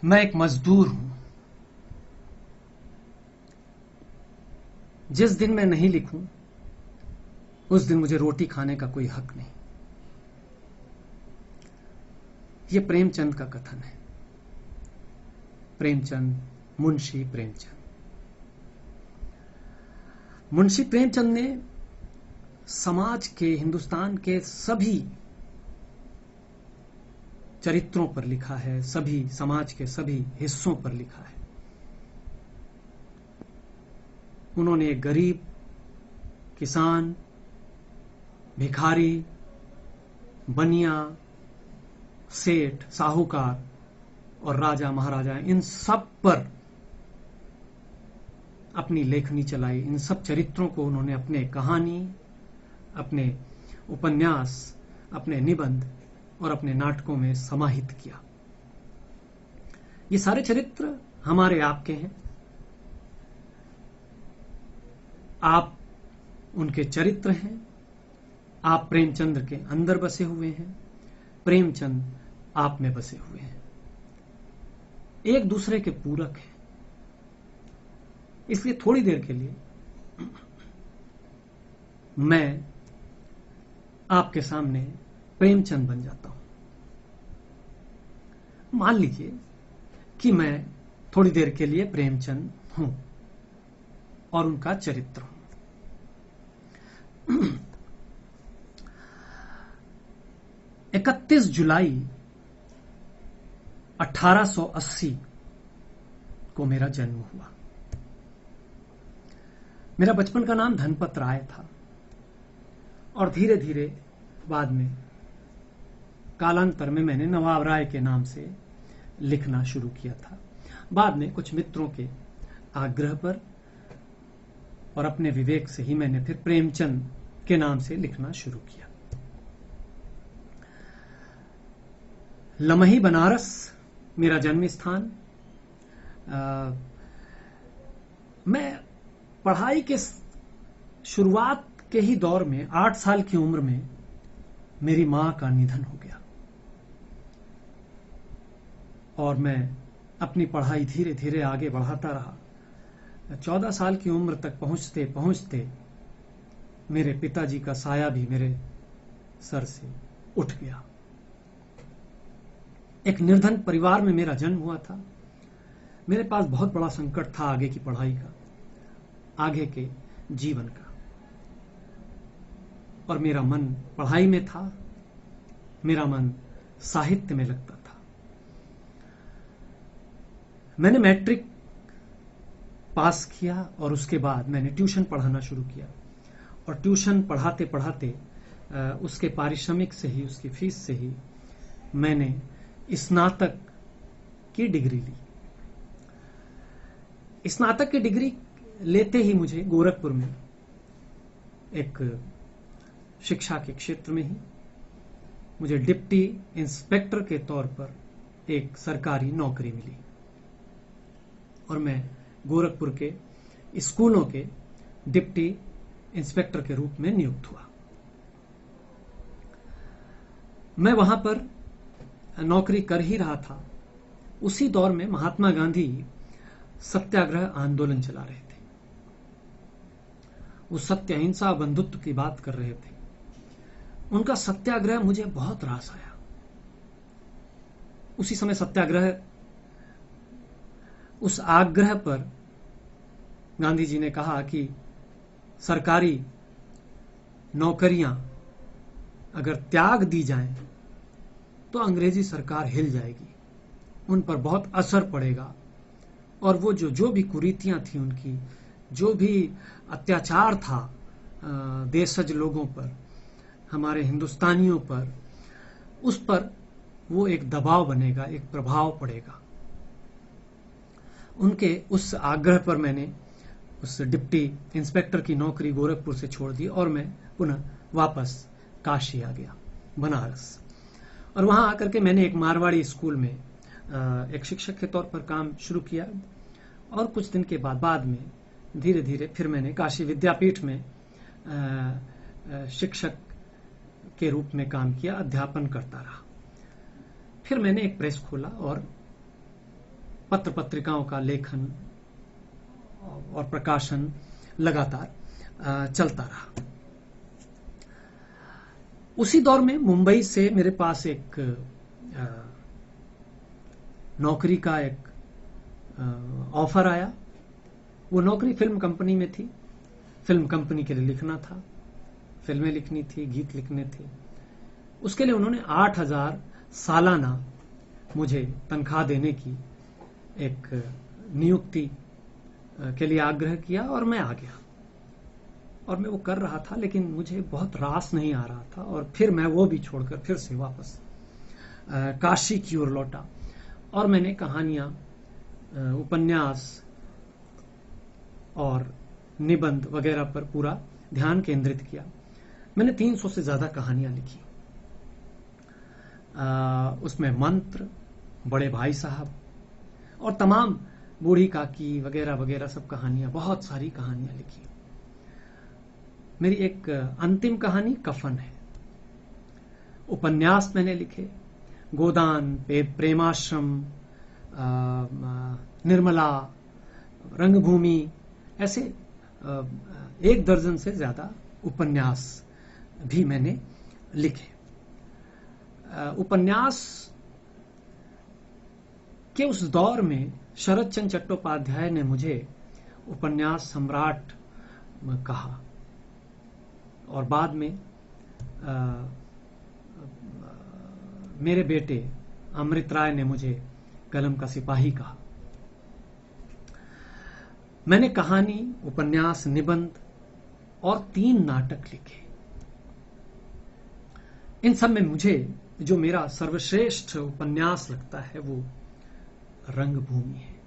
मैं एक मजदूर हूं। जिस दिन मैं नहीं लिखूं उस दिन मुझे रोटी खाने का कोई हक नहीं। यह प्रेमचंद का कथन है। प्रेमचंद, मुंशी प्रेमचंद। मुंशी प्रेमचंद ने समाज के, हिंदुस्तान के सभी चरित्रों पर लिखा है, सभी समाज के सभी हिस्सों पर लिखा है। उन्होंने एक गरीब, किसान, भिखारी, बनिया, सेठ, साहूकार और राजा महाराजा, इन सब पर अपनी लेखनी चलाई। इन सब चरित्रों को उन्होंने अपने कहानी, अपने उपन्यास, अपने निबंध और अपने नाटकों में समाहित किया। ये सारे चरित्र हमारे आपके हैं। आप उनके चरित्र हैं। आप प्रेमचंद्र के अंदर बसे हुए हैं, प्रेमचंद आप में बसे हुए हैं। एक दूसरे के पूरक हैं। इसलिए थोड़ी देर के लिए मैं आपके सामने प्रेमचंद बन जाता हूं। मान लीजिए कि मैं थोड़ी देर के लिए प्रेमचंद हूं और उनका चरित्र हूं। 31 जुलाई 1880 को मेरा जन्म हुआ। मेरा बचपन का नाम धनपत राय था और धीरे धीरे बाद में कालांतर में मैंने नवाब राय के नाम से लिखना शुरू किया था। बाद में कुछ मित्रों के आग्रह पर और अपने विवेक से ही मैंने फिर प्रेमचंद के नाम से लिखना शुरू किया। लमही बनारस मेरा जन्म स्थान। मैं पढ़ाई के शुरुआत के ही दौर में 8 साल की उम्र में मेरी मां का निधन हो गया और मैं अपनी पढ़ाई धीरे धीरे आगे बढ़ाता रहा। 14 साल की उम्र तक पहुंचते पहुंचते मेरे पिताजी का साया भी मेरे सर से उठ गया। एक निर्धन परिवार में मेरा जन्म हुआ था। मेरे पास बहुत बड़ा संकट था आगे की पढ़ाई का, आगे के जीवन का, और मेरा मन पढ़ाई में था, मेरा मन साहित्य में लगता था। मैंने मैट्रिक पास किया और उसके बाद मैंने ट्यूशन पढ़ाना शुरू किया और ट्यूशन पढ़ाते पढ़ाते उसके पारिश्रमिक से ही, उसकी फीस से ही मैंने स्नातक की डिग्री ली। स्नातक की डिग्री लेते ही मुझे गोरखपुर में एक शिक्षा के क्षेत्र में ही मुझे डिप्टी इंस्पेक्टर के तौर पर एक सरकारी नौकरी मिली और मैं गोरखपुर के स्कूलों के डिप्टी इंस्पेक्टर के रूप में नियुक्त हुआ। मैं वहां पर नौकरी कर ही रहा था। उसी दौर में महात्मा गांधी सत्याग्रह आंदोलन चला रहे थे। वो सत्य, अहिंसा, बंधुत्व की बात कर रहे थे। उनका सत्याग्रह मुझे बहुत रास आया। उसी समय सत्याग्रह, उस आग्रह पर गांधी जी ने कहा कि सरकारी नौकरियां अगर त्याग दी जाएं तो अंग्रेजी सरकार हिल जाएगी, उन पर बहुत असर पड़ेगा और वो जो भी कुरीतियां थी उनकी, जो भी अत्याचार था देशज लोगों पर, हमारे हिंदुस्तानियों पर, उस पर वो एक दबाव बनेगा, एक प्रभाव पड़ेगा। उनके उस आग्रह पर मैंने उस डिप्टी इंस्पेक्टर की नौकरी गोरखपुर से छोड़ दी और मैं पुनः वापस काशी आ गया, बनारस। और वहां आकर के मैंने एक मारवाड़ी स्कूल में एक शिक्षक के तौर पर काम शुरू किया और कुछ दिन के बाद में धीरे धीरे फिर मैंने काशी विद्यापीठ में शिक्षक के रूप में काम किया, अध्यापन करता रहा। फिर मैंने एक प्रेस खोला और पत्र पत्रिकाओं का लेखन और प्रकाशन लगातार चलता रहा। उसी दौर में मुंबई से मेरे पास एक नौकरी का एक ऑफर आया। वो नौकरी फिल्म कंपनी में थी। फिल्म कंपनी के लिए लिखना था, फिल्में लिखनी थी, गीत लिखने थे। उसके लिए उन्होंने 8,000 सालाना मुझे तनख्वाह देने की एक नियुक्ति के लिए आग्रह किया और मैं आ गया और मैं वो कर रहा था, लेकिन मुझे बहुत रास नहीं आ रहा था और फिर मैं वो भी छोड़कर फिर से वापस काशी की ओर लौटा और मैंने कहानियां, उपन्यास और निबंध वगैरह पर पूरा ध्यान केंद्रित किया। मैंने 300 से ज्यादा कहानियां लिखी। उसमें मंत्र, बड़े भाई साहब और तमाम बूढ़ी काकी वगैरह वगैरह सब कहानियां, बहुत सारी कहानियां लिखी। मेरी एक अंतिम कहानी कफन है। उपन्यास मैंने लिखे, गोदान, प्रेमाश्रम, निर्मला, रंगभूमि, ऐसे 1 दर्जन से ज्यादा उपन्यास भी मैंने लिखे। उपन्यास के उस दौर में शरद चंद्र चट्टोपाध्याय ने मुझे उपन्यास सम्राट कहा और बाद में मेरे बेटे अमृत राय ने मुझे कलम का सिपाही कहा। मैंने कहानी, उपन्यास, निबंध और 3 नाटक लिखे। इन सब में मुझे जो मेरा सर्वश्रेष्ठ उपन्यास लगता है वो रंगभूमि है।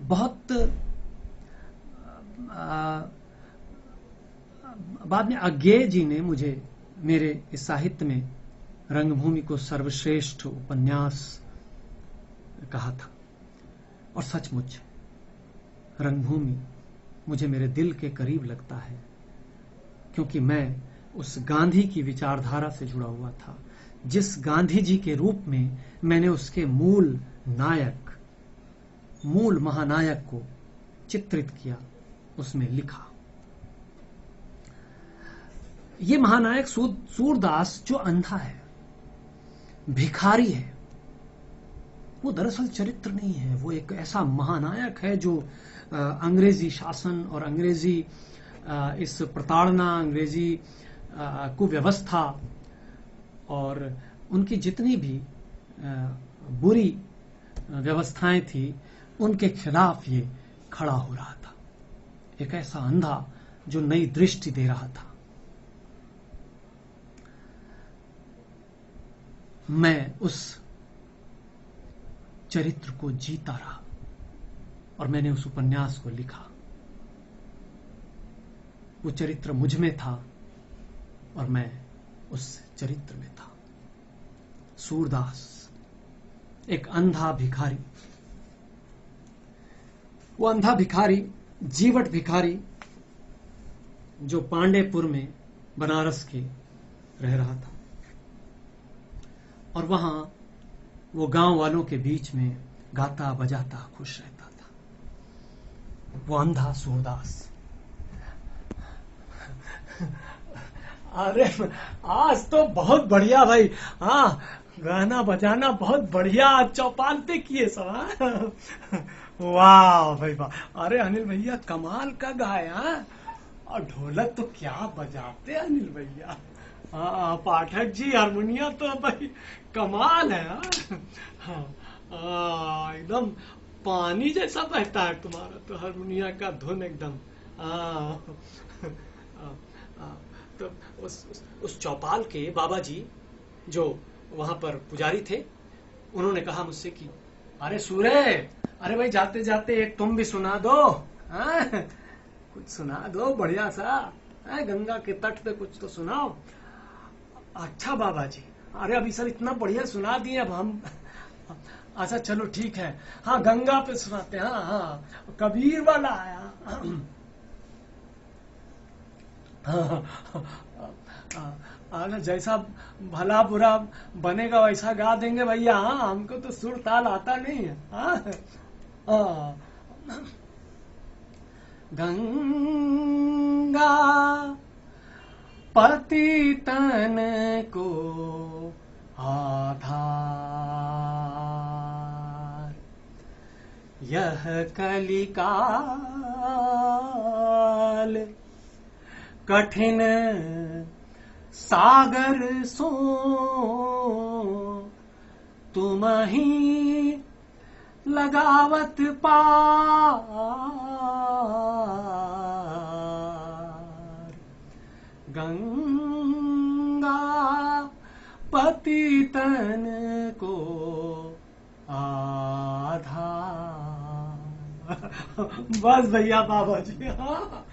बहुत बाद में अज्ञेय जी ने मुझे मेरे इस साहित्य में रंगभूमि को सर्वश्रेष्ठ उपन्यास कहा था और सचमुच रंगभूमि मुझे मेरे दिल के करीब लगता है, क्योंकि मैं उस गांधी की विचारधारा से जुड़ा हुआ था जिस गांधी जी के रूप में मैंने उसके मूल नायक, मूल महानायक को चित्रित किया, उसमें लिखा। ये महानायक सूरदास जो अंधा है, भिखारी है, वो दरअसल चरित्र नहीं है। वो एक ऐसा महानायक है जो अंग्रेजी शासन और अंग्रेजी इस प्रताड़ना, अंग्रेजी कुव्यवस्था और उनकी जितनी भी बुरी व्यवस्थाएं थी, उनके खिलाफ ये खड़ा हो रहा था। एक ऐसा अंधा जो नई दृष्टि दे रहा था। मैं उस चरित्र को जीता रहा और मैंने उस उपन्यास को लिखा। वो चरित्र मुझ में था और मैं उस चरित्र में था। सूरदास, एक अंधा भिखारी। वो अंधा भिखारी, जीवट भिखारी, जो पांडेपुर में बनारस के रह रहा था और वहां वो गांव वालों के बीच में गाता बजाता खुश रहता था। वो अंधा सूरदास। अरे आज तो बहुत बढ़िया भाई, हाँ गाना बजाना बहुत बढ़िया, चौपाल पे किए सब। वाह भाई वाह, अरे अनिल भैया कमाल का गाया। और ढोलक तो क्या बजाते अनिल भैया। हाँ पाठक जी हारमोनिया तो भाई कमाल है। हाँ एकदम पानी जैसा बहता है तुम्हारा तो हारमोनिया का धुन एकदम। तो उस चौपाल के बाबा जी जो वहां पर पुजारी थे, उन्होंने कहा मुझसे कि अरे सूरे, अरे भाई जाते जाते एक तुम भी सुना दो। कुछ सुना दो बढ़िया सा, गंगा के तट पे कुछ तो सुनाओ। अच्छा बाबा जी, अरे अभी सब इतना बढ़िया सुना दिए, अब हम अच्छा चलो ठीक है, हाँ गंगा पे सुनाते हैं। हाँ कबीर वाला आया। जैसा भला बुरा बनेगा वैसा गा देंगे भैया। हाँ, हमको तो सुर ताल आता नहीं है। हाँ, गंगा पतितन को आधार, यह कलिकाल कठिन सागर सो, तुम ही लगावत पार, गंगा पतितन को आधार। बस भैया बाबा जी। हाँ,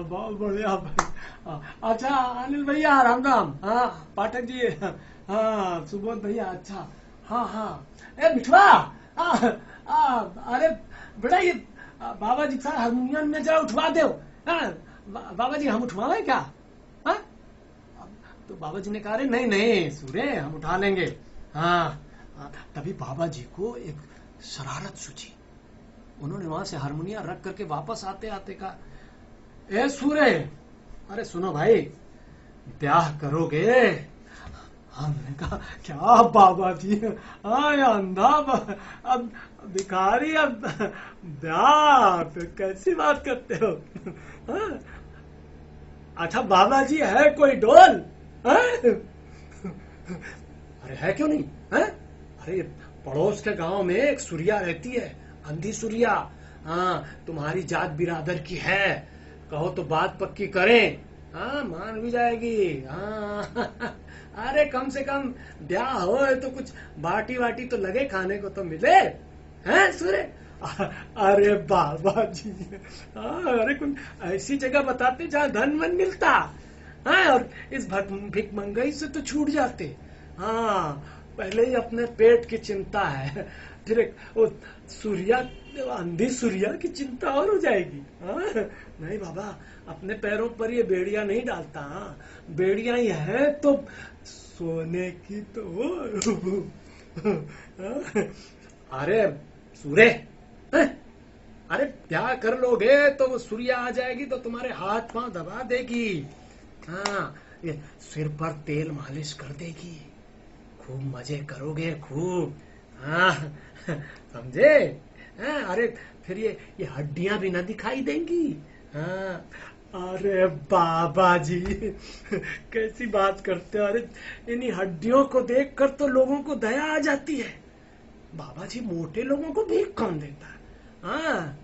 बहुत बढ़िया। अच्छा अनिल भैया राम राम। हाँ पाठक जी। हाँ सुबोध भैया। अच्छा हाँ हाँ। ए मिठवा, अरे बेटा ये बाबा जी का हारमोनियम में जरा उठवा दो। बाबा जी हम उठवाएं क्या? हाँ तो बाबा जी ने कहा नहीं नहीं सूर्य हम उठा लेंगे। हाँ तभी बाबा जी को एक शरारत सूझी। उन्होंने वहां से हारमोनियम रख करके वापस आते आते कहा, ए सूर्य, अरे सुनो भाई, ब्याह करोगे? हमने कहा क्या बाबा जी, अंधा अब भिखारी, अब ब्याह तो कैसी बात करते हो? अच्छा बाबा जी है कोई डोल? अरे है क्यों नहीं है? अरे पड़ोस के गांव में एक सुरिया रहती है, अंधी सुरिया। हाँ तुम्हारी जात बिरादर की है, कहो तो बात पक्की करें। हाँ मान भी जाएगी। हाँ अरे कम से कम ब्याह हो तो कुछ बाटी वाटी तो लगे, खाने को तो मिले। हैं सूर्य? अरे बाबा जी, अरे कुछ ऐसी जगह बताते जहाँ धन मन मिलता। हाँ और इस भिख मंगई से तो छूट जाते। हाँ पहले ही अपने पेट की चिंता है, फिर एक वो सूर्या, अंधी सूर्या की चिंता और हो जाएगी। हाँ नहीं बाबा, अपने पैरों पर ये बेड़ियां नहीं डालता। बेड़ियां ही है तो सोने की तो। अरे सूर्य, अरे ब्याह कर लोगे तो वो सूर्या आ जाएगी तो तुम्हारे हाथ पांव दबा देगी। हाँ ये सिर पर तेल मालिश कर देगी, खूब मजे करोगे खूब। हाँ समझे? हाँ, अरे फिर ये हड्डियां भी ना दिखाई देंगी। हाँ अरे बाबा जी कैसी बात करते हो? अरे इन्हीं हड्डियों को देखकर तो लोगों को दया आ जाती है। बाबा जी मोटे लोगों को भीख कौन देता है? हाँ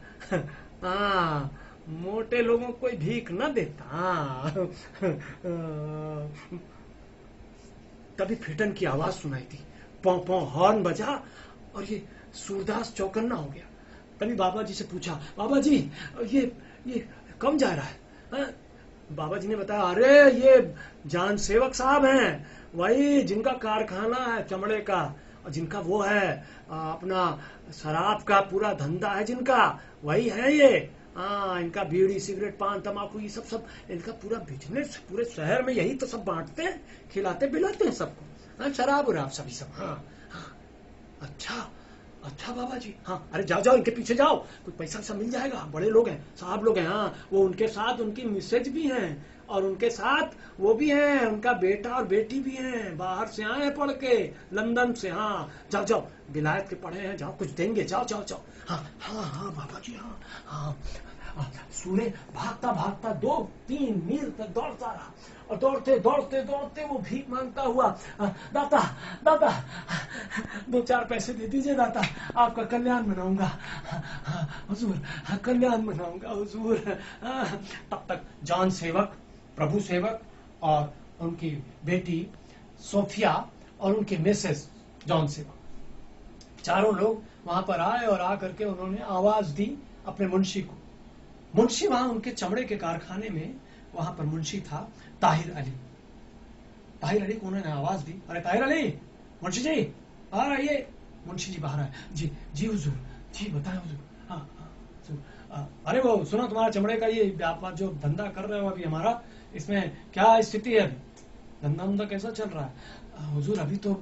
हाँ मोटे लोगों को कोई भीख न देता। हाँ तभी फिटन की आवाज सुनाई थी, पौ पौ हॉर्न बजा और ये सूरदास चौकन्ना हो गया। तभी बाबा जी से पूछा, बाबा जी ये कम जा रहा है? बाबा जी ने बताया, अरे ये जान सेवक साहब हैं, वही जिनका कारखाना है चमड़े का, और जिनका वो है अपना शराब का पूरा धंधा है जिनका, वही है ये। इनका बीड़ी सिगरेट पान तमाकू ये सब इनका पूरा बिजनेस, पूरे शहर में यही तो सब बांटते हैं, खिलाते पिलाते हैं सबको। शराब उराब सभी सब। हाँ अच्छा बाबा जी। हाँ अरे जाओ इनके पीछे जाओ, कुछ पैसा सब मिल जाएगा, बड़े लोग हैं, साहब लोग हैं। हाँ वो उनके साथ उनकी मिसेज भी हैं, और उनके साथ वो भी हैं, उनका बेटा और बेटी भी हैं, बाहर से आए पढ़ के लंदन से। हाँ जाओ विलायत के पढ़े हैं, जाओ कुछ देंगे, जाओ। हाँ बाबा जी। हाँ सूर्य भागता 2-3 मील तक दौड़ता रहा, और दौड़ते वो भीख मांगता हुआ, दाता 2-4 पैसे दे दीजिए दाता, आपका कल्याण मनाऊंगा हुजूर, कल्याण मनाऊंगा हुजूर। तब तक जॉन सेवक, प्रभु सेवक और उनकी बेटी सोफिया और उनके मिसेस जॉन सेवक, चारों लोग वहां पर आए और आकर के उन्होंने आवाज दी अपने मुंशी को। मुंशी वहां उनके चमड़े के कारखाने में, वहां पर मुंशी था ताहिर अली को उन्होंने आवाज दी, अरे ताहिर अली, मुंशी जी बाहर आइए। मुंशी जी बाहर आए। जी हुजूर, जी बताएं हुजूर। हाँ अरे वो सुना तुम्हारा चमड़े का ये व्यापार जो धंधा कर रहे हो अभी हमारा, इसमें क्या स्थिति है अभी, धंधा कैसा चल रहा है? हुजूर अभी तो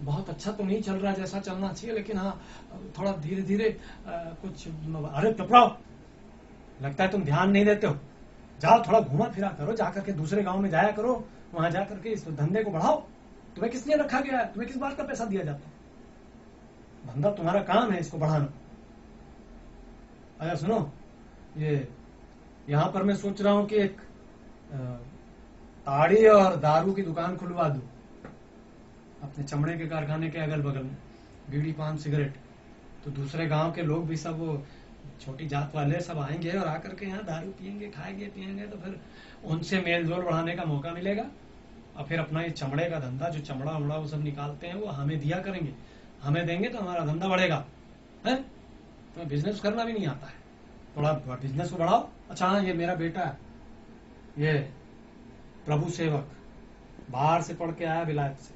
बहुत अच्छा तो नहीं चल रहा जैसा चलना चाहिए, लेकिन हाँ थोड़ा धीरे धीरे कुछ। अरे टपराओ, लगता है तुम ध्यान नहीं देते हो। जाओ थोड़ा घुमा फिरा करो, जाकर के दूसरे गांव में जाया करो, वहां जाकर के इस धंधे को बढ़ाओ। तुम्हें किस लिए रखा गया है? तुम्हें किस बात का पैसा दिया जाता है? धंधा तुम्हारा काम है इसको बढ़ाना। अच्छा सुनो, ये यहां पर मैं सोच रहा हूं कि एक ताड़ी और दारू की दुकान खुलवा दूं अपने चमड़े के कारखाने के अगल बगल में, बीड़ी पान सिगरेट। तो दूसरे गांव के लोग भी सब वो छोटी जात वाले सब आएंगे और आकर के यहाँ दारू पियेंगे, खाएंगे पियेंगे, तो फिर उनसे मेल जोल बढ़ाने का मौका मिलेगा। और फिर अपना ये चमड़े का धंधा, जो चमड़ा उमड़ा वो सब निकालते हैं, वो हमें दिया करेंगे, हमें देंगे तो हमारा धंधा बढ़ेगा। है तो बिजनेस करना भी नहीं आता है, थोड़ा बिजनेस को बढ़ाओ। अच्छा हाँ, ये मेरा बेटा है, ये प्रभु सेवक, बाहर से पढ़ के आया विलायत से,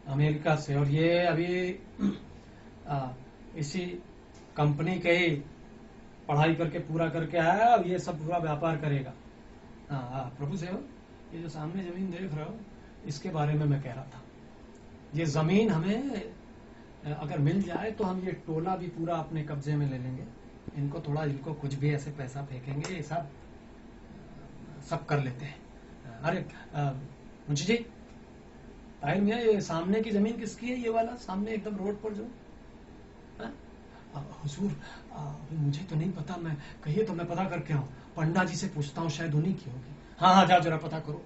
अमेरिका से, और ये अभी इसी कंपनी के ही पढ़ाई करके पूरा करके आया, अब ये सब पूरा व्यापार करेगा। प्रभु सेवक, ये जो सामने जमीन देख रहे हो, इसके बारे में मैं कह रहा था। ये जमीन हमें अगर मिल जाए तो हम ये टोला भी पूरा अपने कब्जे में ले लेंगे। इनको थोड़ा, इनको कुछ भी ऐसे पैसा फेंकेंगे, ये सब कर लेते हैं। अरे मुंशी जी, ताहिर मियाँ, ये सामने की जमीन किसकी है? ये वाला सामने एकदम रोड पर जो। हुजूर मुझे तो नहीं पता, मैं कहिए तो मैं पता करके आऊं। पंडा जी से पूछता हूँ, शायद उन्हीं की होगी। हाँ जाओ जरा पता करो।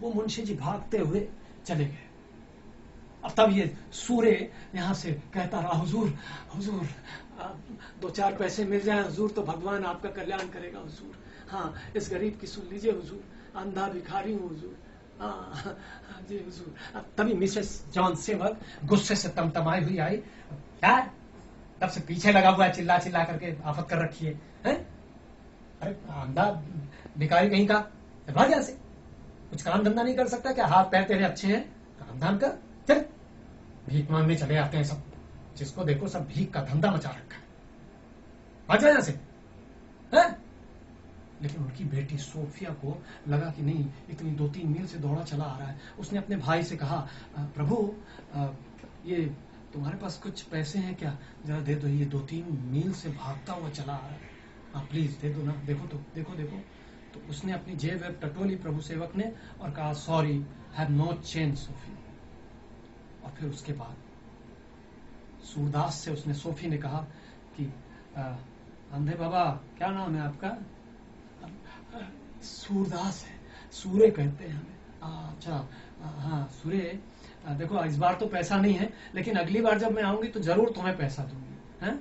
वो मुंशी जी भागते हुए चले गए। अब तब ये सूर्य यहाँ से कहता रहा, हुजूर हुजूर 2-4 पैसे मिल जाए हुजूर तो भगवान आपका कल्याण करेगा हुजूर। हाँ, इस गरीब की सुन लीजिए हुजूर, अंधा भिखारी हूँ हुजूर। हाँ जी हुजूर। तभी मिसेस जॉन सेवक गुस्से से तमतमाई हुई आई। क्या तब से पीछे लगा हुआ है, चिल्ला चिल्ला करके आफत कर रखी है, अरे अंधा भिखारी कहीं का, भाग यहाँ से। कुछ काम धंधा नहीं कर सकता क्या? हाथ पैर तेरे अच्छे हैं, काम धाम कर, चल। भीख मांगने चले आते हैं सब, जिसको देखो सब भीख का धंधा मचा रखा है, भाग जा यहाँ से। लेकिन उनकी बेटी सोफिया को लगा कि नहीं, इतनी 2-3 मील से दौड़ा चला आ रहा है। उसने अपने भाई से कहा, प्रभु ये तुम्हारे पास कुछ पैसे हैं क्या? जरा दे दो, ये 2-3 मील से भागता हुआ चला आ रहा है, प्लीज दे दो ना, देखो तो देखो देखो। तो उसने अपनी जेब वेब टटोली प्रभु सेवक ने और कहा, sorry, have no change Sophie. और फिर उसके बाद सूरदास से उसने, सोफी ने कहा कि अंधे बाबा, क्या नाम है आपका? सूरदास है, सूर्य कहते हैं हमें। अच्छा हाँ सूर्य, देखो इस बार तो पैसा नहीं है, लेकिन अगली बार जब मैं आऊंगी तो जरूर तुम्हें पैसा दूंगी, हैं?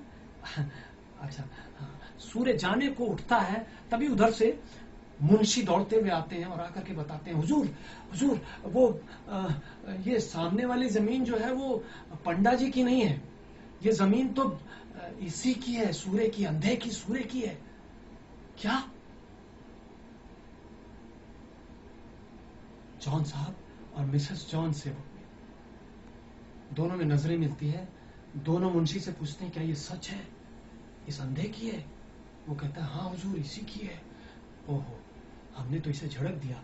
अच्छा हाँ। सूर्य जाने को उठता है, तभी उधर से मुंशी दौड़ते हुए आते हैं और आकर के बताते हैं, हुजूर हुजूर वो ये सामने वाली जमीन जो है वो पंडा जी की नहीं है, ये जमीन तो इसी की है, सूर्य की, अंधे की, सूर्य की है। क्या? जॉन साहब और मिसेस जॉन सेवक दोनों में नजरें मिलती है। दोनों मुंशी से पूछते हैं, क्या ये सच है, इस अंधे की है? वो कहता है, हाँ हुजूर इसी की है। ओहो, हमने तो इसे झड़क दिया,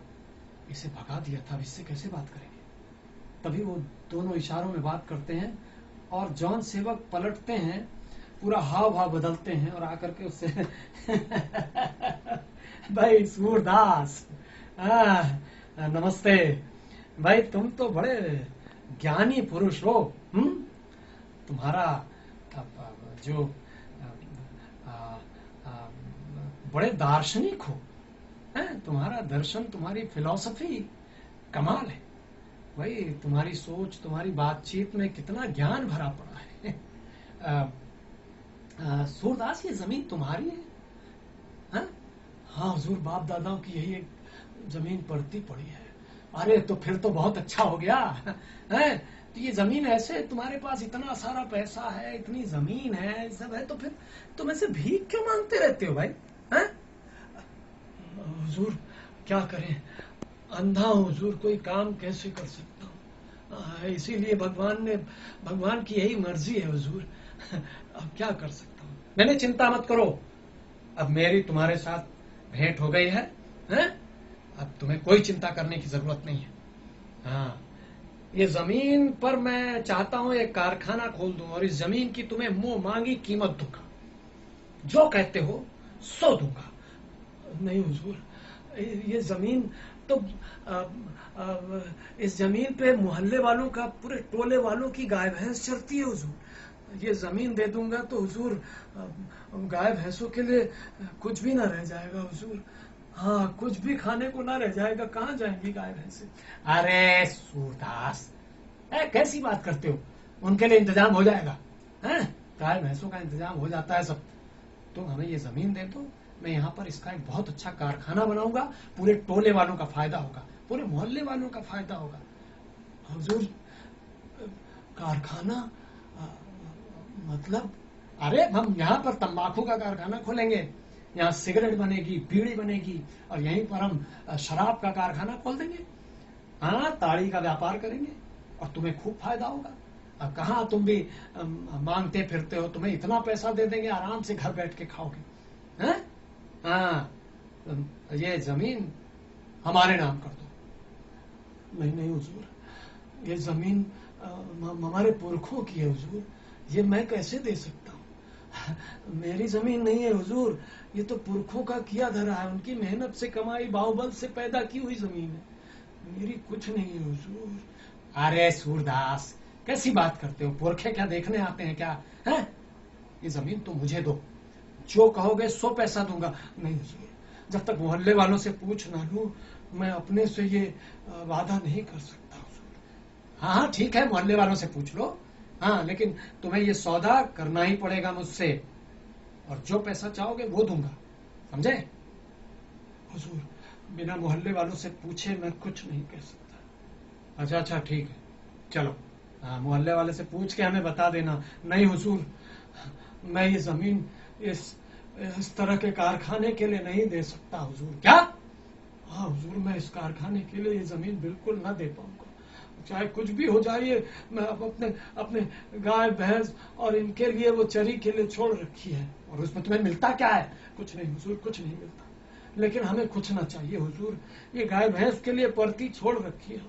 इसे भगा दिया था, अब इससे कैसे बात करेंगे? तभी वो दोनों इशारों में बात करते हैं और जॉन सेवक पलटते हैं, पूरा हाव भाव बदलते हैं और आकर के उससे भाई सूरदास, नमस्ते भाई, तुम तो बड़े ज्ञानी पुरुष हो। तुम्हारा जो बड़े दार्शनिक हो, तुम्हारा दर्शन, तुम्हारी फिलॉसफी कमाल है भाई। तुम्हारी सोच, तुम्हारी बातचीत में कितना ज्ञान भरा पड़ा है। सूरदास, ये जमीन तुम्हारी है? हाँ हुजूर, बाप दादाओं की यही एक जमीन पड़ती पड़ी है। अरे तो फिर तो बहुत अच्छा हो गया है। तो ये जमीन ऐसे, तुम्हारे पास इतना सारा पैसा है, इतनी जमीन है, सब है, तो फिर तुम ऐसे भीख क्यों मांगते रहते हो भाई? हैं? हुजूर क्या करें, अंधा हूं हुजूर, कोई काम कैसे कर सकता हूँ, इसीलिए भगवान की यही मर्जी है हुजूर, अब क्या कर सकता हूँ। मैंने चिंता मत करो, अब मेरी तुम्हारे साथ भेंट हो गई है, हैं? अब तुम्हें कोई चिंता करने की जरूरत नहीं है। हाँ, ये जमीन पर मैं चाहता हूं एक कारखाना खोल दूं और इस जमीन की तुम्हें मुंह मांगी कीमत दूंगा, जो कहते हो सो दूंगा। नहीं हुजूर, ये जमीन तो इस जमीन पे मोहल्ले वालों का, पूरे टोले वालों की गाय भैंस चलती है हुजूर। ये जमीन दे दूंगा तो हुजूर गाय भैंसों के लिए कुछ भी ना रह जाएगा हुजूर। हाँ, कुछ भी खाने को ना रह जाएगा, कहाँ जाएंगी गाय भैंसे। अरे सूरदास, कैसी बात करते हो, उनके लिए इंतजाम हो जाएगा, हैं? गाय भैंसों का इंतजाम हो जाता है सब। तुम हमें ये जमीन दे दो, मैं यहाँ पर इसका एक बहुत अच्छा कारखाना बनाऊंगा, पूरे टोले वालों का फायदा होगा, पूरे मोहल्ले वालों का फायदा होगा। हुजूर, कारखाना मतलब? अरे हम यहाँ पर तंबाकू का कारखाना खोलेंगे, यहाँ सिगरेट बनेगी, बीड़ी बनेगी, और यहीं पर हम शराब का कारखाना खोल देंगे। हाँ, ताड़ी का व्यापार करेंगे और तुम्हें खूब फायदा होगा। अब कहाँ तुम भी मांगते फिरते हो, तुम्हें इतना पैसा दे देंगे, आराम से घर बैठ के खाओगे। हैं? हाँ, ये जमीन हमारे नाम कर दो। नहीं नहीं हुजूर, ये जमीन हमारे पुरखों की है हुजूर, ये मैं कैसे दे सकता हूँ। मेरी जमीन नहीं है हुजूर, ये तो पुरखों का किया धरा है, उनकी मेहनत से कमाई, बाहुबल से पैदा की हुई जमीन है, मेरी कुछ नहीं है हुजूर। अरे सूरदास, कैसी बात करते हो, पुरखे क्या देखने आते हैं क्या, है? ये जमीन तो मुझे दो, जो कहोगे 100 पैसा दूंगा। नहीं हुजूर, जब तक मोहल्ले वालों से पूछ ना लूं, मैं अपने से ये वादा नहीं कर सकता हुजूर। हाँ हाँ ठीक है, मोहल्ले वालों से पूछ लो, हाँ, लेकिन तुम्हें ये सौदा करना ही पड़ेगा मुझसे, और जो पैसा चाहोगे वो दूंगा, समझे? हुजूर, बिना मोहल्ले वालों से पूछे मैं कुछ नहीं कह सकता। अच्छा अच्छा ठीक है, चलो, हाँ, मोहल्ले वाले से पूछ के हमें बता देना। नहीं हुजूर, मैं ये जमीन इस तरह के कारखाने के लिए नहीं दे सकता हुजूर। क्या? हाँ हुजूर, मैं इस कारखाने के लिए ये जमीन बिल्कुल ना दे पाऊंगा, चाहे कुछ भी हो जाए। मैं अपने गाय भैंस और इनके लिए वो चरी के लिए छोड़ रखी है, और उसमें तुम्हें मिलता क्या है? कुछ नहीं हुजूर, कुछ नहीं मिलता, लेकिन हमें कुछ ना चाहिए हुजूर। ये गाय भैंस के लिए परती छोड़ रखी है,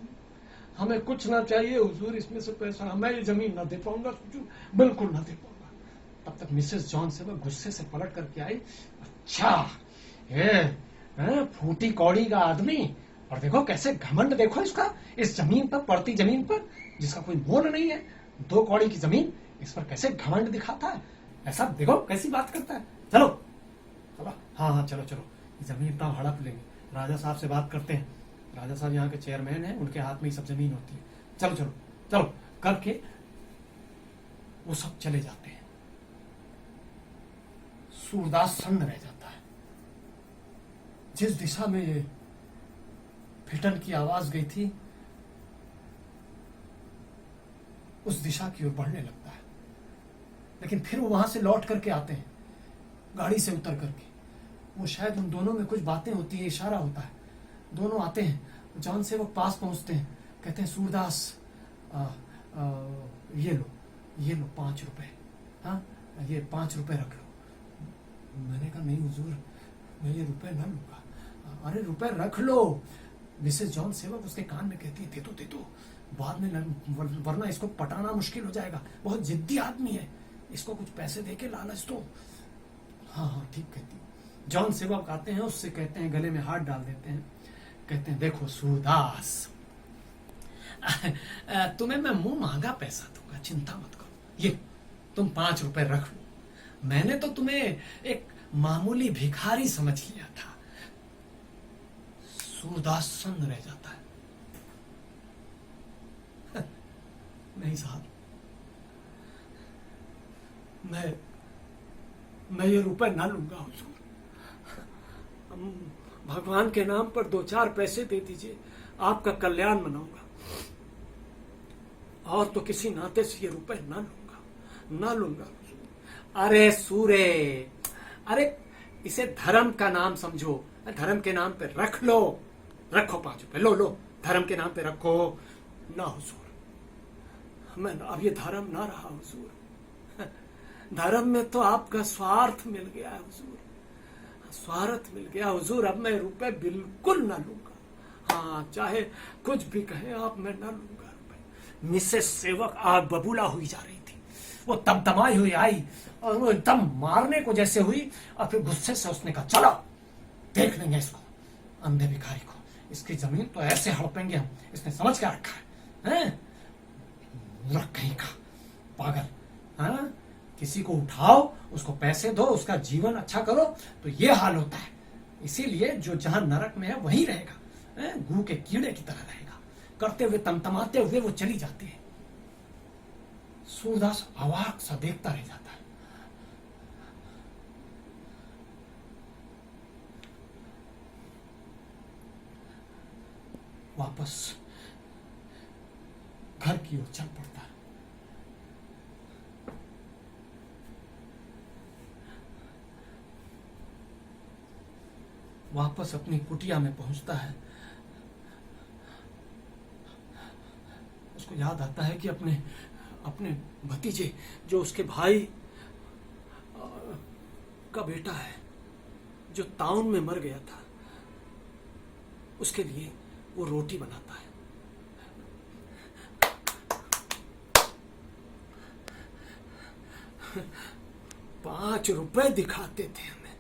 हमें कुछ ना चाहिए हुजूर, इसमें से पैसा मैं ये जमीन ना दे पाऊंगा हुजूर, बिल्कुल ना दे पाऊंगा। तब तक मिसेस जॉन से वह गुस्से से पलट करके आई। अच्छा, ये फूटी कौड़ी का आदमी, और देखो कैसे घमंड, देखो इसका, इस जमीन पर, पड़ती जमीन पर, जिसका कोई मोल नहीं है, 2 कौड़ी की जमीन, इस पर कैसे घमंड दिखाता है, ऐसा देखो कैसी बात करता है। चलो चलो, हाँ हाँ चलो चलो, जमीन तो हड़प लेंगे, राजा साहब से बात करते हैं, राजा साहब यहाँ के चेयरमैन हैं, उनके हाथ में ही सब जमीन होती है। चलो चलो चलो करके वो सब चले जाते हैं। सूरदास सन्न रह जाता है। जिस दिशा में ये फिटन की आवाज गई थी, उस दिशा की ओर बढ़ने लगता है, लेकिन फिर वो वहां से लौट करके आते हैं, गाड़ी से उतर करके। वो शायद उन दोनों में कुछ बातें होती है, इशारा होता है, दोनों आते हैं, जॉन से वो पास पहुंचते हैं, कहते हैं सूरदास ये लो 5 रुपए, हाँ ये 5 रुपए रख लो। मैंने कहा नहीं हुजूर, मैं ये रुपए ना लूंगा। अरे रुपए रख लो। मिसेस जॉन सेवक उसके कान में कहती है दे दो, बाद में वरना इसको पटाना मुश्किल हो जाएगा, बहुत जिद्दी आदमी है, इसको कुछ पैसे दे के लालच दो। हाँ हाँ ठीक कहती। जॉन सेवक आते हैं, उससे कहते हैं, गले में हाथ डाल देते हैं, कहते हैं देखो सूरदास, तुम्हें मैं मुंह मांगा पैसा दूंगा, चिंता मत करो, ये तुम 5 रुपए रख लो। मैंने तो तुम्हें एक मामूली भिखारी समझ लिया था। सूरदास सन्न रह जाता है। नहीं साहब, मैं ये रुपए ना लूंगा हुजूर, भगवान के नाम पर 2-4 पैसे दे दीजिए, आपका कल्याण मनाऊंगा, और तो किसी नाते से ये रुपए ना लूंगा। अरे सूरे, अरे इसे धर्म का नाम समझो, धर्म के नाम पे रख लो, रखो 5 रुपए, लो धर्म के नाम पे रखो। ना हुजूर, मैं अब ये धर्म ना रहा हुजूर, धर्म में तो आपका स्वार्थ मिल गया है हुजूर, स्वार्थ मिल गया हुजूर, अब मैं रुपए बिल्कुल ना लूंगा। हाँ, चाहे कुछ भी कहे आप, मैं न लूंगा रुपए। मिसेस सेवक आग बबूला हुई जा रही थी। वो तमतमाई हुई आई और वो एकदम मारने को जैसे हुई, और फिर गुस्से से उसने कहा चलो देख लेंगे इसको, अंधे भिखारी को, इसकी जमीन तो ऐसे हड़पेंगे हम, इसने समझ क्या रखा है, मूर्ख कहीं का, पागल। हाँ, किसी को उठाओ, उसको पैसे दो, उसका जीवन अच्छा करो, तो ये हाल होता है। इसीलिए जो जहां नरक में है वहीं रहेगा, गू के कीड़े की तरह रहेगा। करते हुए तमतमाते हुए वो चली जाती है। सूरदास अवाक सा देखता रह जाता है। वापस घर की ओर चल पड़ता है। वापस अपनी कुटिया में पहुंचता है। उसको याद आता है कि अपने भतीजे, जो उसके भाई का बेटा है, जो ताउन में मर गया था, उसके लिए वो रोटी बनाता है। ₹5 दिखाते थे हमें।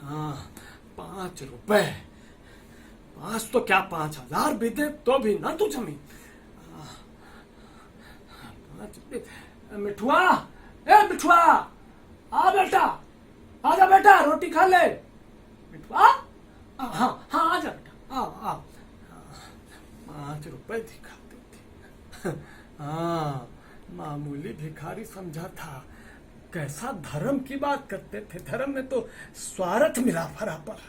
हाँ, ₹5। 5 तो क्या, 5000 भी दे तो भी ना तू जमीन। मिठुआ, ए मिठुआ, आ बेटा, आजा बेटा, रोटी खा ले। मिठुआ, हाँ हाँ, आजा बेटा, आ। ₹5 दिखाते थे। हाँ, मामूली भिखारी समझा था। कैसा धर्म की बात करते थे। धर्म में तो स्वार्थ मिला भरा पड़ा।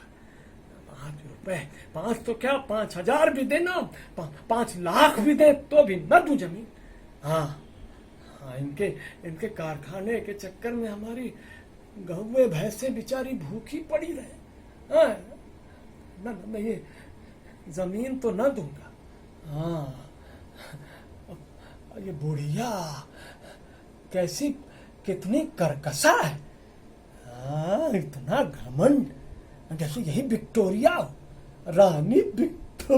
₹5, 5 तो क्या, 5000 भी देना, 5 लाख भी दे तो भी न दूं जमीन। हाँ, इनके कारखाने के चक्कर में हमारी गौवे भैंसे बेचारी भूखी पड़ी रहे। हाँ, मैं ये जमीन तो न दूंगा। हाँ, ये बुढ़िया कैसी, कितनी करकसा है। हाँ, इतना घमंड, जैसे यही विक्टोरिया हो, रानी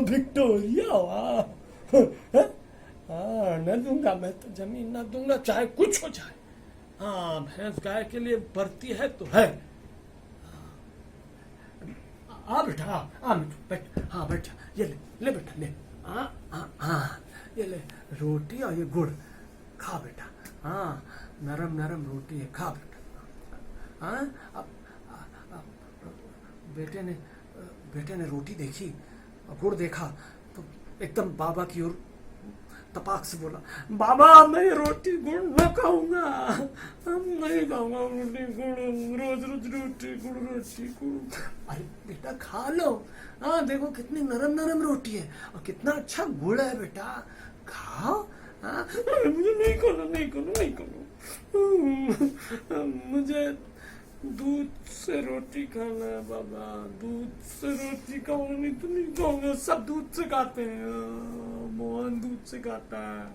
विक्टोरिया हो। हाँ, न दूंगा मैं तो जमीन, न दूंगा चाहे कुछ हो जाए। हाँ, भैंस गाय के लिए बढ़ती है तो है। आ बेटा, आ बेटा, हाँ बेटा, ये ले बेटा, ले। हाँ, ये ले रोटी और ये गुड़ खा बेटा। हाँ, नरम नरम रोटी है, खा बेटा। हाँ, अब बेटे ने रोटी देखी और गुड़ देखा तो एकदम बाबा की ओर तपाक से बोला, बाबा मैं ये रोटी गुड़ न खाऊंगा, हम नहीं खाऊंगा रोटी गुड़, रोज रोज रोटी गुड़। अरे बेटा खा लो। हाँ, देखो कितनी नरम नरम रोटी है और कितना अच्छा गुड़ है बेटा, खाओ। हाँ, मुझे नहीं खाना। मुझे दूध से रोटी खाना है बाबा, दूध से रोटी खाऊंगा, नहीं तो नहीं खाऊंगा। सब दूध से खाते हैं, मोहन दूध से खाता है।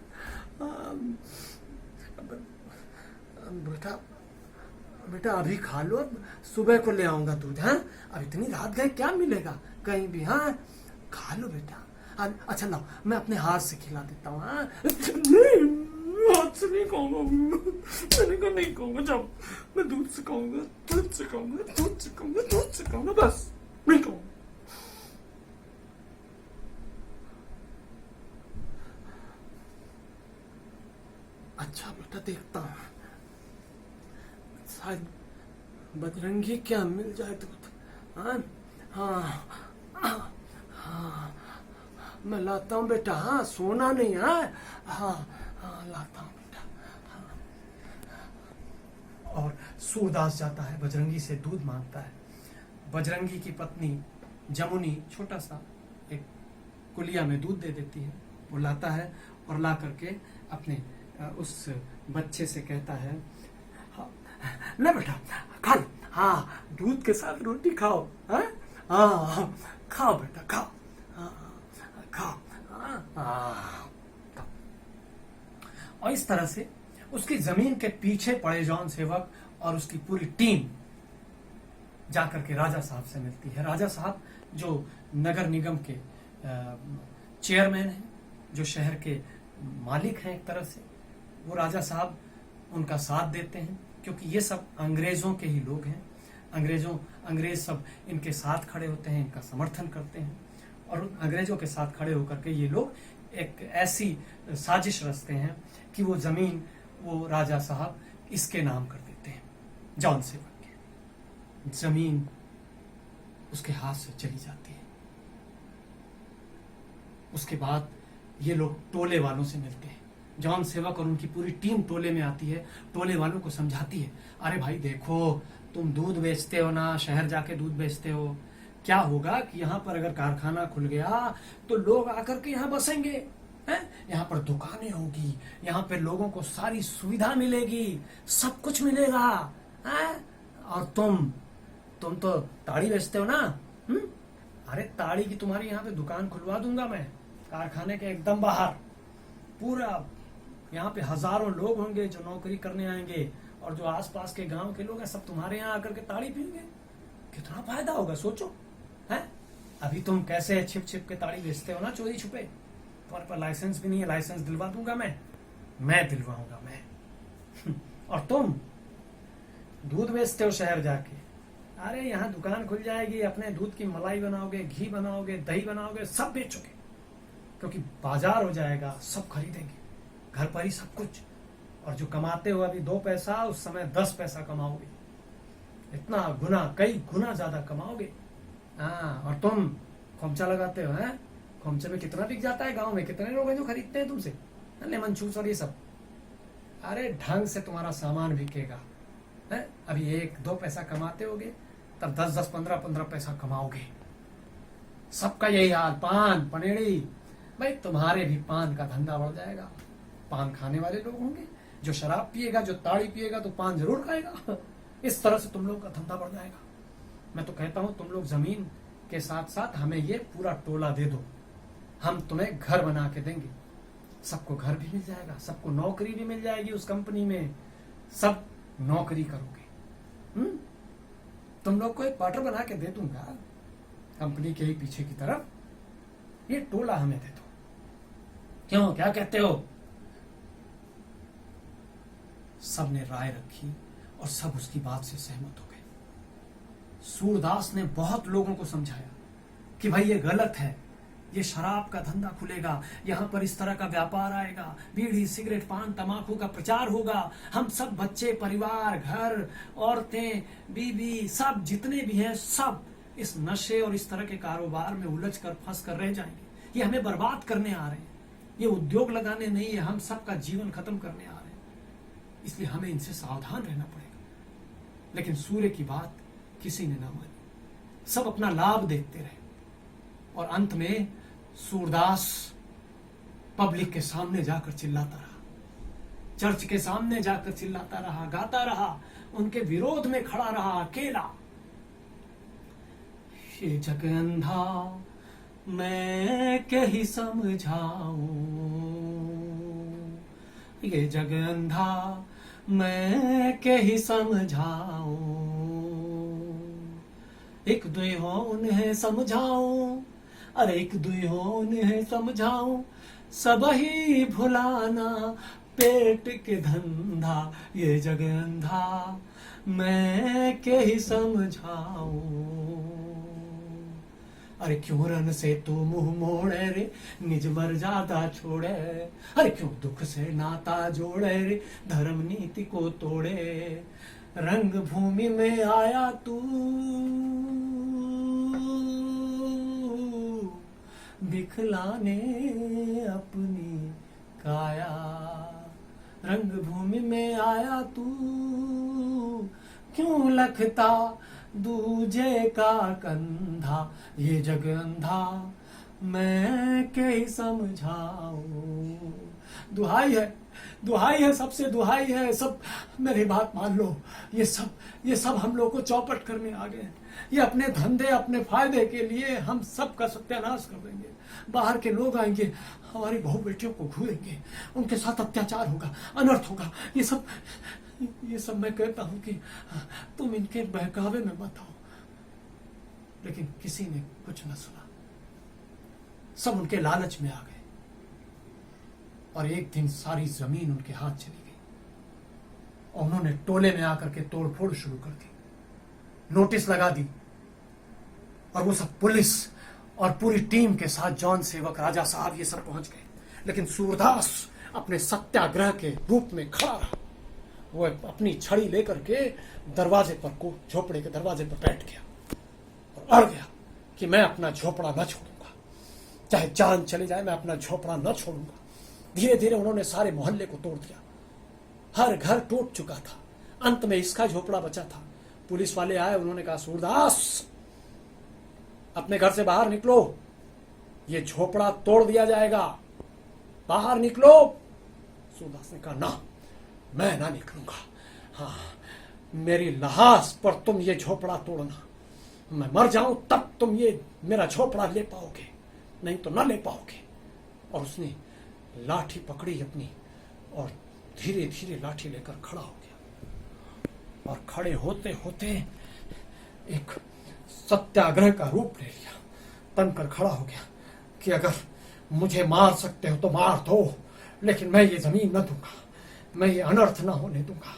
बेटा अभी खा लो, सुबह को ले आऊंगा दूध। है, अब इतनी रात गए क्या मिलेगा कहीं भी। हाँ, खा लो बेटा। अच्छा लाओ, मैं अपने हाथ से खिला देता हूँ। हाँ, हाथ से नहीं खाऊंगा, मैंने कहा नहीं खाऊंगा। जब मैं दूध से खाऊंगा, बस नहीं खाऊंगा। अच्छा बेटा, देखता हूँ, शायद बजरंगी क्या मिल जाए दूध। हाँ, मैं लाता हूँ बेटा। हाँ, सोना नहीं है। हाँ, लाता हूँ बेटा। हाँ। और सूरदास जाता है, बजरंगी से दूध मांगता है। बजरंगी की पत्नी जमुनी छोटा सा एक कुलिया में दूध दे देती है। वो लाता है और ला करके अपने उस बच्चे से कहता है, हाँ, ले बेटा खा लो। हाँ, दूध के साथ रोटी खाओ। हाँ, खाओ बेटा, खाओ। खाओ। और इस तरह से उसकी जमीन के पीछे पड़े जॉन सेवक और उसकी पूरी टीम जाकर के राजा साहब से मिलती है। राजा साहब जो नगर निगम के चेयरमैन हैं, जो शहर के मालिक हैं एक तरह से, वो राजा साहब उनका साथ देते हैं, क्योंकि ये सब अंग्रेजों के ही लोग हैं। अंग्रेज सब इनके साथ खड़े होते हैं, इनका समर्थन करते हैं, और अंग्रेजों के साथ खड़े होकर के ये लोग एक ऐसी साजिश रचते हैं कि वो जमीन वो राजा साहब इसके नाम कर देते हैं, जॉन सेवक के। जमीन उसके हाथ से चली जाती है। उसके बाद ये लोग टोले वालों से मिलते हैं। जॉन सेवक और उनकी पूरी टीम टोले में आती है, टोले वालों को समझाती है, अरे भाई देखो, तुम दूध बेचते हो ना, शहर जाके दूध बेचते हो, क्या होगा कि यहाँ पर अगर कारखाना खुल गया तो लोग आकर के यहाँ बसेंगे, हैं? यहाँ पर दुकानें होगी, यहाँ पे लोगों को सारी सुविधा मिलेगी, सब कुछ मिलेगा, हैं? और तुम तो ताड़ी बेचते हो ना, अरे ताड़ी की तुम्हारी यहाँ पे दुकान खुलवा दूंगा मैं, कारखाने के एकदम बाहर। पूरा यहाँ पे हजारों लोग होंगे जो नौकरी करने आएंगे, और जो आसपास के गांव के लोग हैं सब तुम्हारे यहाँ आकर के ताड़ी पियेंगे। कितना फायदा होगा सोचो, हैं? अभी तुम कैसे छिप छिप के ताड़ी बेचते हो ना, चोरी छुपे, तुम्हारे पास लाइसेंस भी नहीं है, लाइसेंस दिलवा दूंगा मैं दिलवाऊंगा मैं। और तुम दूध बेचते हो शहर जाके, अरे यहाँ दुकान खुल जाएगी, अपने दूध की मलाई बनाओगे, घी बनाओगे, दही बनाओगे, सब बेचोगे, क्योंकि बाजार हो जाएगा, सब खरीदेंगे, घर पर ही सब कुछ। और जो कमाते हो अभी 2 पैसा, उस समय 10 पैसा कमाओगे, इतना गुना, कई गुना ज्यादा कमाओगे। हाँ, और तुम खोमचा लगाते हो, हैं? खोमचे में कितना बिक जाता है गांव में, कितने लोग हैं जो खरीदते हैं तुमसे लेमन जूस और ये सब। अरे ढंग से तुम्हारा सामान बिकेगा, है? अभी 1-2 पैसा कमाते होगे, तब 10-10, 15-15 पैसा कमाओगे। सबका यही हाल, पान पनेड़ी, भाई तुम्हारे भी पान का धंधा बढ़ जाएगा। पान खाने वाले लोग होंगे, जो शराब पिएगा, जो ताड़ी पिएगा तो पान जरूर खाएगा। इस तरह से तुम लोग का धंधा बढ़ जाएगा। मैं तो कहता हूं तुम लोग जमीन के साथ साथ हमें ये पूरा टोला दे दो, हम तुम्हें घर बना के देंगे, सबको घर भी मिल जाएगा, सबको नौकरी भी मिल जाएगी उस कंपनी में, सब नौकरी करोगे। तुम लोग को एक क्वार्टर बना के दे दूंगा कंपनी के ही पीछे की तरफ, ये टोला हमें दे दो, क्यों, क्या कहते हो? सब ने राय रखी और सब उसकी बात से सहमत हो गए। सूरदास ने बहुत लोगों को समझाया कि भाई ये गलत है, ये शराब का धंधा खुलेगा, यहाँ पर इस तरह का व्यापार आएगा, बीड़ी सिगरेट पान तमाकू का प्रचार होगा, हम सब बच्चे परिवार घर औरतें बीबी सब जितने भी हैं सब इस नशे और इस तरह के कारोबार में उलझ कर फंस कर रह जाएंगे। ये हमें बर्बाद करने आ रहे हैं, ये उद्योग लगाने नहीं है, हम सबका जीवन खत्म करने आ रहे हैं, इसलिए हमें इनसे सावधान रहना पड़ेगा। लेकिन सूर्य की बात किसी ने ना मानी, सब अपना लाभ देखते रहे, और अंत में सूरदास पब्लिक के सामने जाकर चिल्लाता रहा, चर्च के सामने जाकर चिल्लाता रहा, गाता रहा, उनके विरोध में खड़ा रहा अकेला। ये जग अंधा मैं क्या ही समझाऊं, ये जग अंधा मैं क्या ही समझाऊं, एक दुई हो उन्हें समझाऊं, अरे एक दुई हो उन्हें समझाऊं, सब ही भुलाना पेट के धंधा, ये जग अंधा मैं क्या ही समझाऊं। अरे क्यों रन से तू मुंह मोड़े रे, निज मर्यादा छोड़े, अरे क्यों दुख से नाता जोड़े रे, धर्म नीति को तोड़े, रंग भूमि में आया तू दिखलाने अपनी काया, रंग भूमि में आया तू क्यों लखता दूजे का कंधा, ये जग अंधा मैं क्या समझाऊं। दुहाई है, सबसे दुहाई है, सब मेरी बात मान लो, ये सब हम लोग को चौपट करने आ गए हैं, ये अपने धंधे अपने फायदे के लिए हम सब का सत्यानाश कर देंगे। बाहर के लोग आएंगे, हमारी बहू बेटियों को घूरेंगे, उनके साथ अत्याचार होगा, अनर्थ होगा। ये सब मैं कहता हूं कि तुम इनके बहकावे में मत आओ, लेकिन किसी ने कुछ न सुना। सब उनके लालच में आ गए और एक दिन सारी जमीन उनके हाथ चली गई और उन्होंने टोले में आकर के तोड़फोड़ शुरू कर दी, नोटिस लगा दी और वो सब पुलिस और पूरी टीम के साथ जॉन सेवक, राजा साहब ये सब पहुंच गए। लेकिन सूरदास अपने सत्याग्रह के रूप में खड़ा रहा। वो अपनी छड़ी लेकर के दरवाजे पर को झोपड़े के दरवाजे पर बैठ गया और अड़ गया कि मैं अपना झोपड़ा न छोड़ूंगा, चाहे जान चले जाए मैं अपना झोपड़ा न छोड़ूंगा। धीरे धीरे उन्होंने सारे मोहल्ले को तोड़ दिया, हर घर टूट चुका था, अंत में इसका झोपड़ा बचा था। पुलिस वाले आए, उन्होंने कहा सूरदास अपने घर से बाहर निकलो, ये झोपड़ा तोड़ दिया जाएगा, बाहर निकलो। सूरदास ने कहा ना, मैं ना निकलूंगा, हाँ मेरी लाश पर तुम ये झोपड़ा तोड़ना, मैं मर जाऊं तब तुम ये मेरा झोपड़ा ले पाओगे, नहीं तो ना ले पाओगे। और उसने लाठी पकड़ी अपनी और धीरे धीरे लाठी लेकर खड़ा हो गया और खड़े होते होते एक सत्याग्रह का रूप ले लिया, तनकर खड़ा हो गया कि अगर मुझे मार सकते हो तो मार दो, लेकिन मैं ये जमीन न दूंगा, मैं ये अनर्थ न होने दूंगा,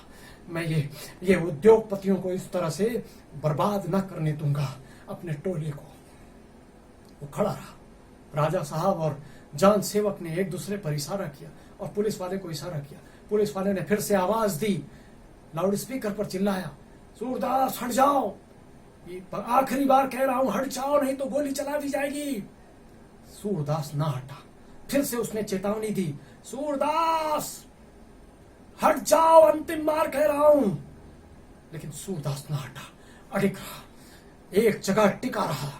मैं ये उद्योगपतियों को इस तरह से बर्बाद न करने दूंगा अपने टोले को। वो खड़ा रहा। राजा साहब और जान सेवक ने एक दूसरे पर इशारा किया और पुलिस वाले को इशारा किया। पुलिस वाले ने फिर से आवाज दी, लाउड स्पीकर पर चिल्लाया, सूरदास हट जाओ, ये आखिरी बार कह रहा हूं, हट जाओ नहीं तो गोली चला दी जाएगी। सूरदास ना हटा। फिर से उसने चेतावनी दी, सूरदास हट जाओ, अंतिम बार कह रहा हूं। लेकिन सूरदास ना हटा, अड़िग रहा, एक जगह टिका रहा।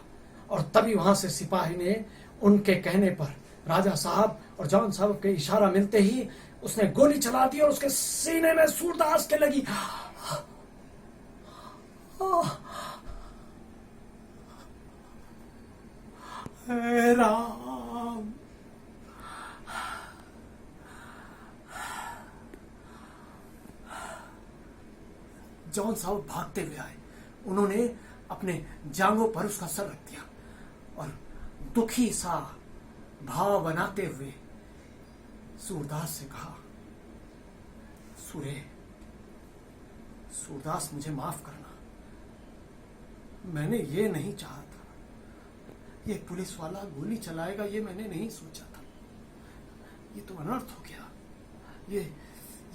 और तभी वहां से सिपाही ने उनके कहने पर राजा साहब और जॉन साहब के इशारा मिलते ही उसने गोली चला दी और उसके सीने में सूरदास के लगी। हे राम, जॉन साहब भागते हुए आए। उन्होंने अपने जांघों पर उसका सर रख दिया और दुखी सा भाव बनाते हुए सूरदास से कहा, सूरदास मुझे माफ करना, मैंने ये नहीं चाहा था, ये पुलिस वाला गोली चलाएगा ये मैंने नहीं सोचा था, ये तो अनर्थ हो गया,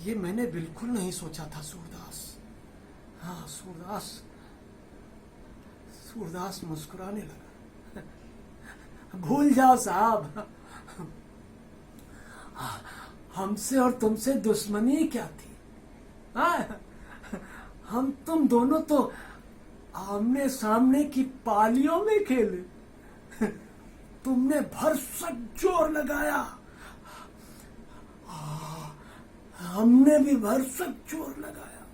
ये मैंने बिल्कुल नहीं सोचा था सूरदास। हाँ सूरदास मुस्कुराने लगा। भूल जाओ साहब, हमसे और तुमसे दुश्मनी क्या थी? हम तुम दोनों तो आमने सामने की पालियों में खेले, तुमने भरसक जोर लगाया, हमने भी भरसक जोर लगाया,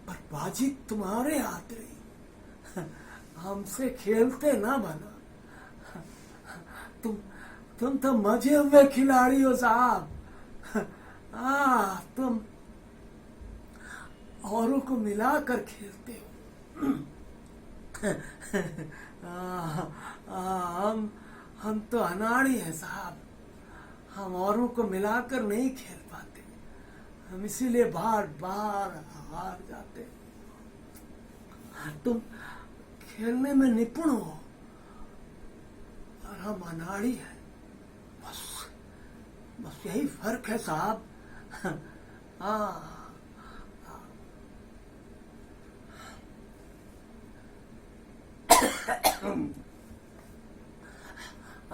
पर बाजी तुम्हारे हाथ रही, हमसे खेलते ना बना। तुम तो मजे हुए खिलाड़ी हो साहब। तुम औरों को मिलाकर खेलते हो। हम तो अनाड़ी हैं साहब, हम औरों को मिलाकर नहीं खेल पाते, हम इसीलिए बार बार हार जाते। तुम खेलने में निपुण हो और हम अनाड़ी हैं, बस यही फर्क है साहब।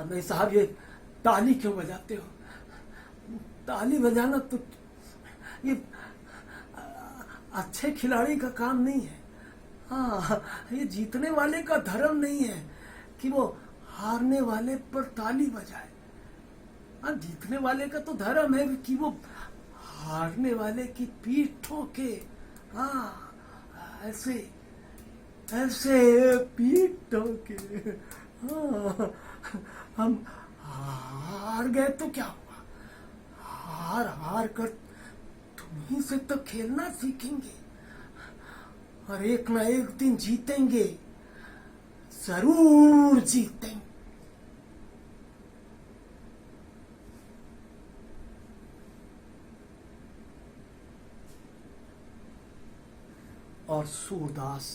नहीं साहब, ये ताली क्यों बजाते हो? ताली बजाना तो ये अच्छे खिलाड़ी का काम नहीं है। ये जीतने वाले का धर्म नहीं है कि वो हारने वाले पर ताली बजाए। जीतने वाले का तो धर्म है कि वो हारने वाले की पीठ ठोके। ऐसे पीठ ठोके। हम हार गए तो क्या हुआ? हार कर तुम्हीं से तो खेलना सीखेंगे और एक ना एक दिन जीतेंगे, जरूर जीतेंगे। और सूरदास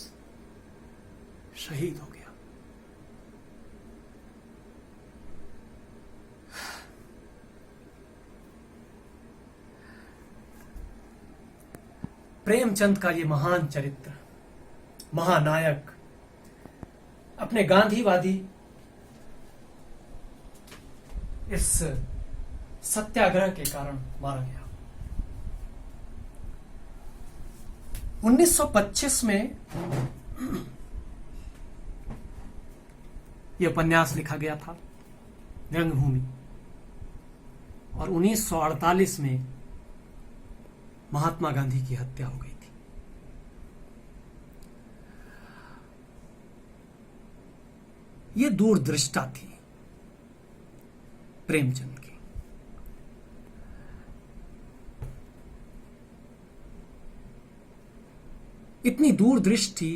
शहीद हो गया। प्रेमचंद का ये महान चरित्र, महानायक, अपने गांधीवादी इस सत्याग्रह के कारण मारा गया। 1925 में यह उपन्यास लिखा गया था, रंगभूमि, और 1948 में महात्मा गांधी की हत्या हो गई थी। यह दूरदृष्टा थी प्रेमचंद की। इतनी दूरदृष्टि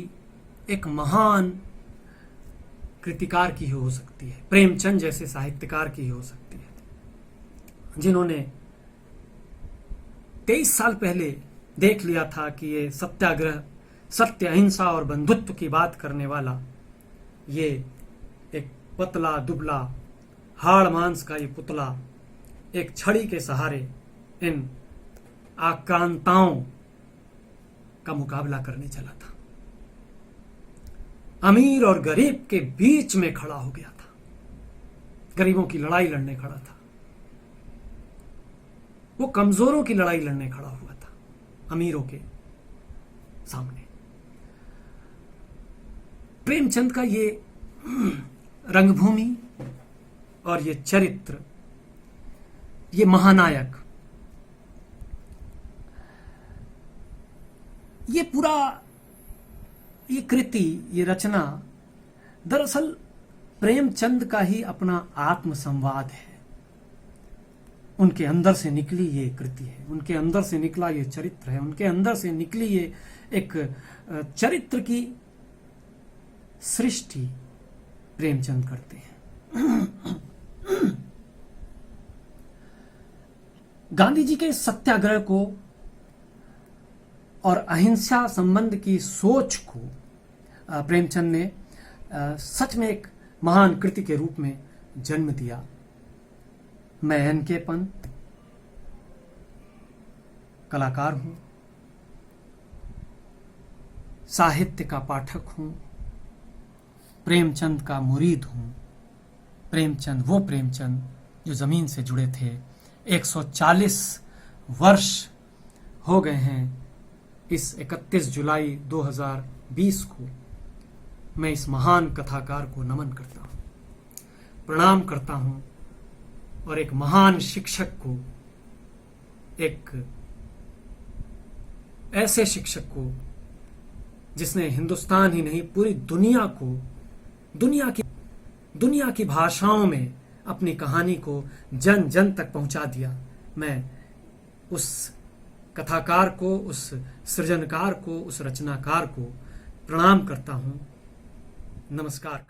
एक महान कृतिकार की ही हो सकती है, प्रेमचंद जैसे साहित्यकार की ही हो सकती है, जिन्होंने 23 साल पहले देख लिया था कि ये सत्याग्रह, सत्य, अहिंसा और बंधुत्व की बात करने वाला ये एक पतला दुबला हाड़ मांस का ये पुतला एक छड़ी के सहारे इन आक्रांताओं का मुकाबला करने चला था। अमीर और गरीब के बीच में खड़ा हो गया था, गरीबों की लड़ाई लड़ने खड़ा था, वो कमजोरों की लड़ाई लड़ने खड़ा हुआ था अमीरों के सामने। प्रेमचंद का ये रंगभूमि और ये चरित्र, ये महानायक, ये पूरा ये कृति, ये रचना दरअसल प्रेमचंद का ही अपना आत्मसंवाद है। उनके अंदर से निकली ये कृति है, उनके अंदर से निकला ये चरित्र है, उनके अंदर से निकली ये एक चरित्र की सृष्टि प्रेमचंद करते हैं। गांधी जी के सत्याग्रह को और अहिंसा संबंध की सोच को प्रेमचंद ने सच में एक महान कृति के रूप में जन्म दिया। मैं एन.के. पंत कलाकार हूं, साहित्य का पाठक हूं, प्रेमचंद का मुरीद हूं। प्रेमचंद, वो प्रेमचंद जो जमीन से जुड़े थे। 140 वर्ष हो गए हैं इस 31 जुलाई 2020 को। मैं इस महान कथाकार को नमन करता हूं, प्रणाम करता हूं, और एक महान शिक्षक को, एक ऐसे शिक्षक को जिसने हिंदुस्तान ही नहीं पूरी दुनिया को, दुनिया की भाषाओं में अपनी कहानी को जन जन तक पहुंचा दिया। मैं उस कथाकार को, उस सृजनकार को, उस रचनाकार को प्रणाम करता हूं, नमस्कार।